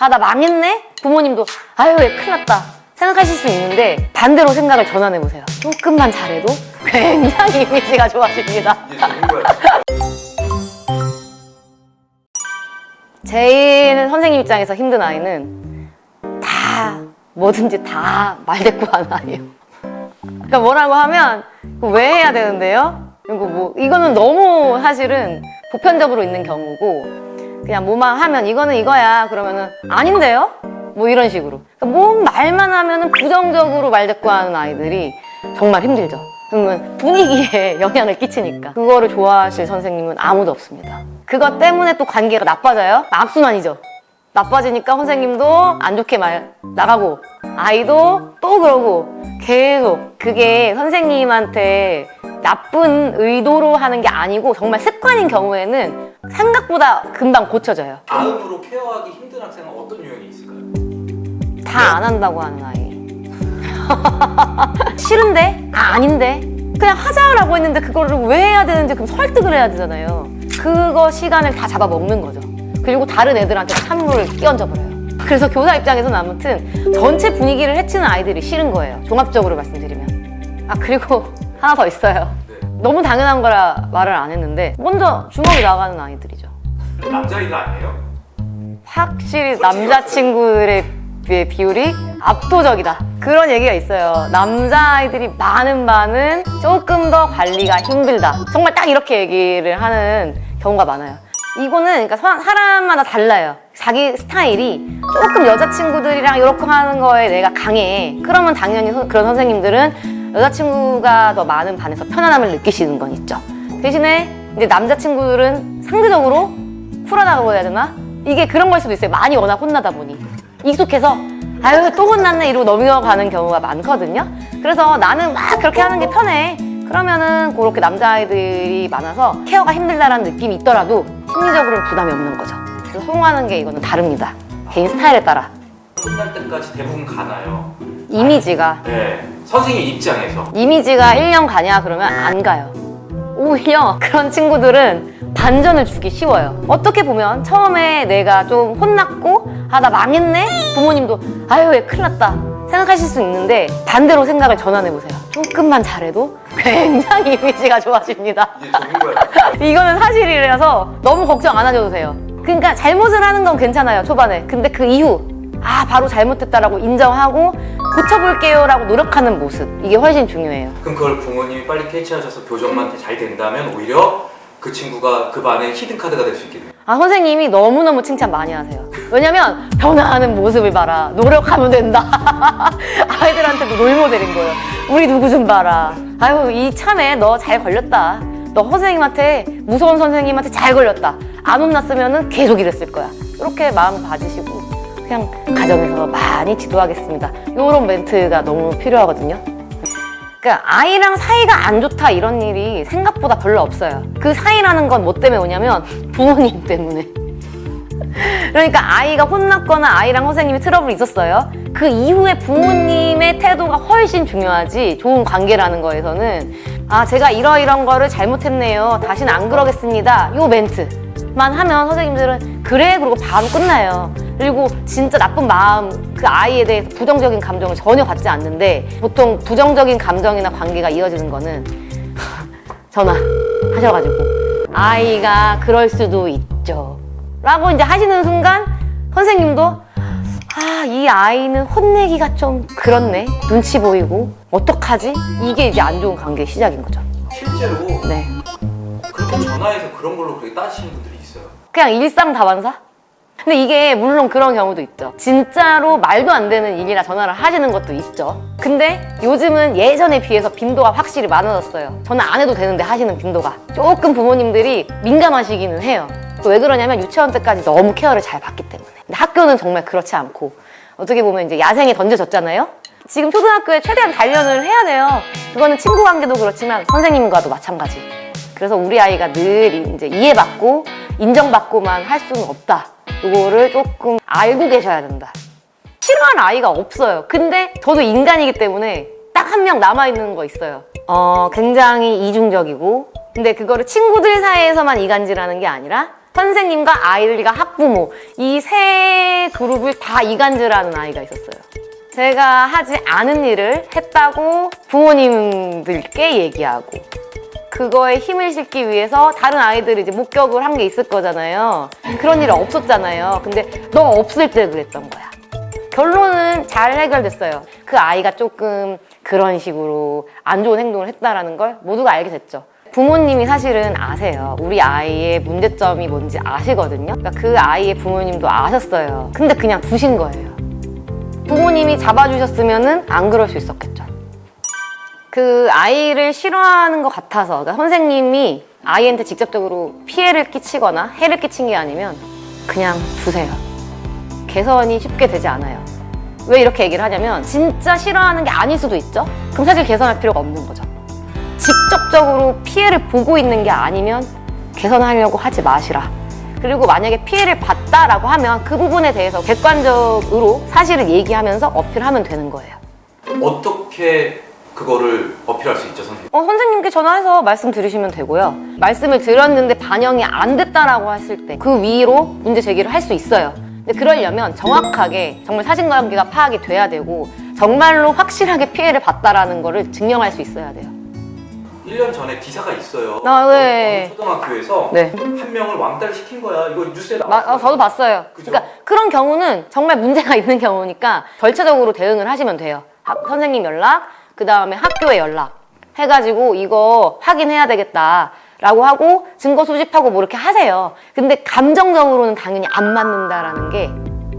아, 나 망했네? 부모님도 아유, 얘 큰일 났다 생각하실 수 있는데 반대로 생각을 전환해보세요. 조금만 잘해도 굉장히 이미지가 좋아집니다. 제일 선생님 입장에서 힘든 아이는 다 뭐든지 다 말대꾸하는 아이예요. 그러니까 뭐라고 하면 왜 해야 되는데요? 이거는 너무 사실은 보편적으로 있는 경우고, 그냥 뭐만 하면 이거는 이거야 그러면은 아닌데요? 뭐 이런 식으로. 그러니까 뭔 말만 하면은 부정적으로 말대꾸하는 아이들이 정말 힘들죠. 그러면 분위기에 영향을 끼치니까. 그거를 좋아하실 선생님은 아무도 없습니다. 그것 때문에 또 관계가 나빠져요? 악순환이죠. 나빠지니까 선생님도 안 좋게 말 나가고 아이도 또 그러고 계속. 그게 선생님한테 나쁜 의도로 하는 게 아니고 정말 습관인 경우에는 생각보다 금방 고쳐져요. 다음으로 케어하기 힘든 학생은 어떤 유형이 있을까요? 다 안 한다고 하는 아이. 싫은데? 아닌데? 그냥 하자라고 했는데 그거를 왜 해야 되는지 그럼 설득을 해야 되잖아요. 그거 시간을 다 잡아먹는 거죠. 그리고 다른 애들한테 찬물을 끼얹어 버려요. 그래서 교사 입장에서는 아무튼 전체 분위기를 해치는 아이들이 싫은 거예요. 종합적으로 말씀드리면. 아, 그리고 하나 더 있어요. 너무 당연한 거라 말을 안 했는데 먼저 주먹이 나가는 아이들이죠. 남자아이가 아니에요? 확실히 남자친구들의 비율이 압도적이다. 그런 얘기가 있어요. 남자아이들이 많은 반은 조금 더 관리가 힘들다. 정말 딱 이렇게 얘기를 하는 경우가 많아요. 이거는 그러니까 사람마다 달라요. 자기 스타일이 조금 여자친구들이랑 이렇게 하는 거에 내가 강해. 그러면 당연히 그런 선생님들은 여자친구가 더 많은 반에서 편안함을 느끼시는 건 있죠. 대신에 이제 남자친구들은 상대적으로 쿨하다고 해야 되나? 이게 그런 걸 수도 있어요. 많이 워낙 혼나다 보니 익숙해서 아유 또 혼났네 이러고 넘어가는 경우가 많거든요. 그래서 나는 막 그렇게 하는 게 편해. 그러면은 그렇게 남자아이들이 많아서 케어가 힘들다라는 느낌이 있더라도 심리적으로는 부담이 없는 거죠. 그래서 호응하는 게 이거는 다릅니다. 개인 스타일에 따라. 끝날 때까지 대부분 가나요? 이미지가 네. 선생님 입장에서 이미지가 1년 가냐 그러면 안 가요. 오히려 그런 친구들은 반전을 주기 쉬워요. 어떻게 보면 처음에 내가 좀 혼났고 아 나 망했네? 부모님도 아유 얘 큰일 났다 생각하실 수 있는데 반대로 생각을 전환해보세요. 조금만 잘해도 굉장히 이미지가 좋아집니다. 이게 좋은 거야. 이거는 사실이라서 너무 걱정 안 하셔도 돼요. 그러니까 잘못을 하는 건 괜찮아요 초반에. 근데 그 이후 아 바로 잘못했다라고 인정하고 고쳐볼게요 라고 노력하는 모습, 이게 훨씬 중요해요. 그럼 그걸 부모님이 빨리 캐치하셔서 교정만 잘 된다면 오히려 그 친구가 그 반의 히든카드가 될 수 있겠네요. 아 선생님이 너무너무 칭찬 많이 하세요. 왜냐면 변화하는 모습을 봐라, 노력하면 된다. 아이들한테도 롤모델인 거예요. 우리 누구 좀 봐라. 아유 이 참에 너 잘 걸렸다. 너 선생님한테 무서운 선생님한테 잘 걸렸다. 안 혼났으면 계속 이랬을 거야. 이렇게 마음 가지시고 그냥 가정에서 많이 지도하겠습니다. 이런 멘트가 너무 필요하거든요. 그러니까 아이랑 사이가 안 좋다 이런 일이 생각보다 별로 없어요. 그 사이라는 건 뭐 때문에 오냐면 부모님 때문에. 그러니까 아이가 혼났거나 아이랑 선생님이 트러블이 있었어요. 그 이후에 부모님의 태도가 훨씬 중요하지, 좋은 관계라는 거에서는 아 제가 이런 거를 잘못했네요, 다시는 안 그러겠습니다, 요 멘트만 하면 선생님들은 그래 그러고 바로 끝나요. 그리고 진짜 나쁜 마음, 그 아이에 대해서 부정적인 감정을 전혀 갖지 않는데, 보통 부정적인 감정이나 관계가 이어지는 거는 전화하셔가지고 아이가 그럴 수도 있죠 라고 이제 하시는 순간 선생님도 아, 이 아이는 혼내기가 좀 그렇네, 눈치 보이고 어떡하지? 이게 이제 안 좋은 관계의 시작인 거죠. 실제로 네. 그렇게 전화해서 그런 걸로 그렇게 따지시는 분들이 있어요. 그냥 일상다반사? 근데 이게 물론 그런 경우도 있죠. 진짜로 말도 안 되는 일이라 전화를 하시는 것도 있죠. 근데 요즘은 예전에 비해서 빈도가 확실히 많아졌어요. 전화 안 해도 되는데 하시는 빈도가. 조금 부모님들이 민감하시기는 해요. 또 왜 그러냐면 유치원 때까지 너무 케어를 잘 받기 때문에. 근데 학교는 정말 그렇지 않고 어떻게 보면 이제 야생에 던져졌잖아요. 지금 초등학교에 최대한 단련을 해야 돼요. 그거는 친구 관계도 그렇지만 선생님과도 마찬가지. 그래서 우리 아이가 늘 이제 이해받고 인정받고만 할 수는 없다. 이거를 조금 알고 계셔야 된다. 싫어하는 아이가 없어요. 근데 저도 인간이기 때문에 딱 한 명 남아있는 거 있어요. 굉장히 이중적이고, 근데 그거를 친구들 사이에서만 이간질하는 게 아니라 선생님과 아이들과 학부모 이 세 그룹을 다 이간질하는 아이가 있었어요. 제가 하지 않은 일을 했다고 부모님들께 얘기하고 그거에 힘을 실기 위해서 다른 아이들이 이제 목격을 한 게 있을 거잖아요. 그런 일이 없었잖아요. 근데 너 없을 때 그랬던 거야. 결론은 잘 해결됐어요. 그 아이가 조금 그런 식으로 안 좋은 행동을 했다라는 걸 모두가 알게 됐죠. 부모님이 사실은 아세요. 우리 아이의 문제점이 뭔지 아시거든요. 그러니까 그 아이의 부모님도 아셨어요. 근데 그냥 두신 거예요. 부모님이 잡아주셨으면 안 그럴 수 있었겠죠. 그 아이를 싫어하는 것 같아서, 그러니까 선생님이 아이한테 직접적으로 피해를 끼치거나 해를 끼친 게 아니면 그냥 두세요. 개선이 쉽게 되지 않아요. 왜 이렇게 얘기를 하냐면 진짜 싫어하는 게 아닐 수도 있죠. 그럼 사실 개선할 필요가 없는 거죠. 직접적으로 피해를 보고 있는 게 아니면 개선하려고 하지 마시라. 그리고 만약에 피해를 봤다라고 하면 그 부분에 대해서 객관적으로 사실을 얘기하면서 어필하면 되는 거예요. 어떻게 그거를 어필할 수 있죠, 선생님? 선생님께 전화해서 말씀드리시면 되고요. 말씀을 드렸는데 반영이 안 됐다라고 했을 때 그 위로 문제 제기를 할 수 있어요. 근데 그러려면 정확하게 정말 사실관계가 파악이 돼야 되고 정말로 확실하게 피해를 봤다라는 거를 증명할 수 있어야 돼요. 1년 전에 기사가 있어요. 네. 어느 초등학교에서 네. 한 명을 왕따를 시킨 거야. 이거 뉴스에 나왔어요. 저도 봤어요. 그죠? 그러니까 그런 경우는 정말 문제가 있는 경우니까 절차적으로 대응을 하시면 돼요. 선생님 연락, 그 다음에 학교에 연락 해가지고 이거 확인해야 되겠다라고 하고 증거 수집하고 뭐 이렇게 하세요. 근데 감정적으로는 당연히 안 맞는다라는 게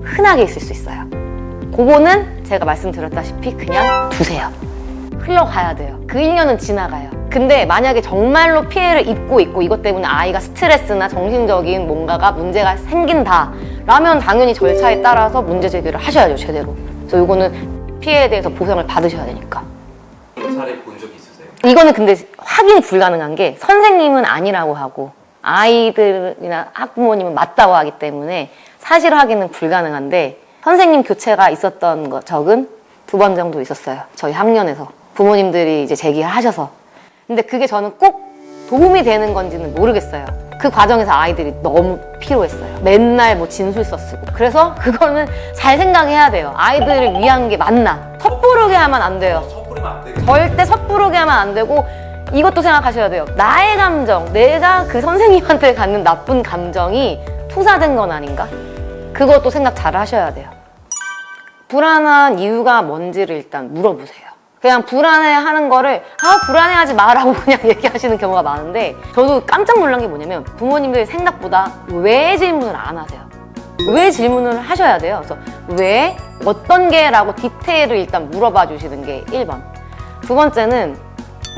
흔하게 있을 수 있어요. 그거는 제가 말씀드렸다시피 그냥 두세요. 흘러가야 돼요. 그 1년은 지나가요. 근데 만약에 정말로 피해를 입고 있고 이것 때문에 아이가 스트레스나 정신적인 뭔가가 문제가 생긴다 라면 당연히 절차에 따라서 문제 제기를 하셔야죠, 제대로. 그래서 이거는 피해에 대해서 보상을 받으셔야 되니까. 그런 사례 본 적이 있으세요? 이거는 근데 확인이 불가능한 게 선생님은 아니라고 하고 아이들이나 학부모님은 맞다고 하기 때문에 사실 확인은 불가능한데 선생님 교체가 있었던 적은 2번 정도 있었어요. 저희 학년에서. 부모님들이 이제 제기를 하셔서. 근데 그게 저는 꼭 도움이 되는 건지는 모르겠어요. 그 과정에서 아이들이 너무 피로했어요. 맨날 뭐 진술서 쓰고. 그래서 그거는 잘 생각해야 돼요. 아이들을 위한 게 맞나? 섣부르게 하면 안 돼요. 섣부르면 안 되겠죠. 절대 섣부르게 하면 안 되고 이것도 생각하셔야 돼요. 나의 감정, 내가 그 선생님한테 갖는 나쁜 감정이 투사된 건 아닌가? 그것도 생각 잘 하셔야 돼요. 불안한 이유가 뭔지를 일단 물어보세요. 그냥 불안해하는 거를 불안해하지 마라고 그냥 얘기하시는 경우가 많은데 저도 깜짝 놀란 게 뭐냐면 부모님들이 생각보다 왜 질문을 안 하세요. 왜 질문을 하셔야 돼요. 그래서 왜? 어떤 게? 라고 디테일을 일단 물어봐 주시는 게 1번. 두 번째는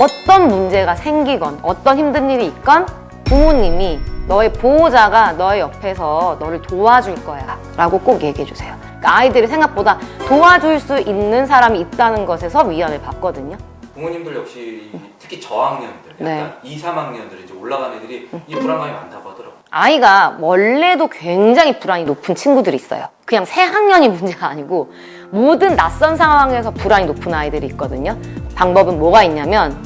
어떤 문제가 생기건 어떤 힘든 일이 있건 부모님이 너의 보호자가 너의 옆에서 너를 도와줄 거야 라고 꼭 얘기해 주세요. 그러니까 아이들이 생각보다 도와줄 수 있는 사람이 있다는 것에서 위안을 받거든요. 부모님들 역시 특히 저학년들, 네. 약간 2, 3학년들 이제 올라간 애들이 이 불안감이 많다고 하더라고요. 아이가 원래도 굉장히 불안이 높은 친구들이 있어요. 그냥 새 학년이 문제가 아니고 모든 낯선 상황에서 불안이 높은 아이들이 있거든요. 방법은 뭐가 있냐면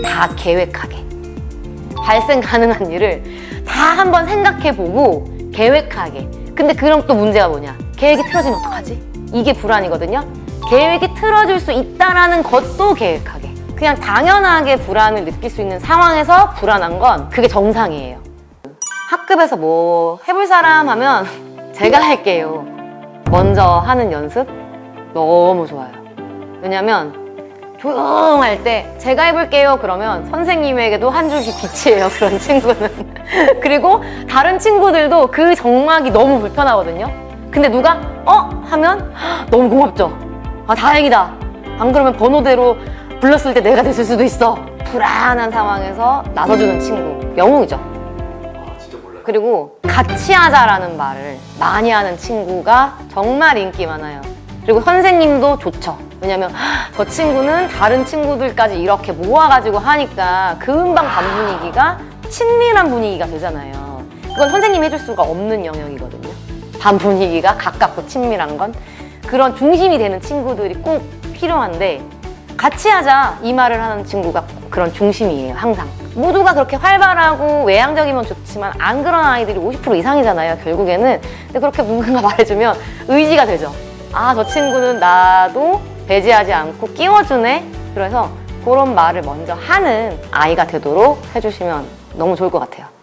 다 계획하게. 발생 가능한 일을 다 한번 생각해보고 계획하게. 근데 그럼 또 문제가 뭐냐? 계획이 틀어지면 어떡하지? 이게 불안이거든요. 계획이 틀어질 수 있다라는 것도 계획하게. 그냥 당연하게 불안을 느낄 수 있는 상황에서 불안한 건 그게 정상이에요. 학급에서 뭐 해볼 사람 하면 제가 할게요. 먼저 하는 연습 너무 좋아요. 왜냐면 조용할 때 제가 해볼게요 그러면 선생님에게도 한 줄기 빛이에요, 그런 친구는. 그리고 다른 친구들도 그 정막이 너무 불편하거든요. 근데 누가 하면 너무 고맙죠. 다행이다. 안 그러면 번호대로 불렀을 때 내가 됐을 수도 있어. 불안한 상황에서 나서주는 친구 영웅이죠. 진짜 몰라요. 그리고 같이 하자라는 말을 많이 하는 친구가 정말 인기 많아요. 그리고 선생님도 좋죠. 왜냐면 저 친구는 다른 친구들까지 이렇게 모아가지고 하니까 금방 반 분위기가 친밀한 분위기가 되잖아요. 그건 선생님이 해줄 수가 없는 영역이거든요. 반 분위기가 가깝고 친밀한 건 그런 중심이 되는 친구들이 꼭 필요한데 같이 하자 이 말을 하는 친구가 그런 중심이에요, 항상. 모두가 그렇게 활발하고 외향적이면 좋지만 안 그런 아이들이 50% 이상이잖아요, 결국에는. 근데 그렇게 누군가 말해주면 의지가 되죠. 아, 저 친구는 나도 배제하지 않고 끼워주네. 그래서 그런 말을 먼저 하는 아이가 되도록 해주시면 너무 좋을 것 같아요.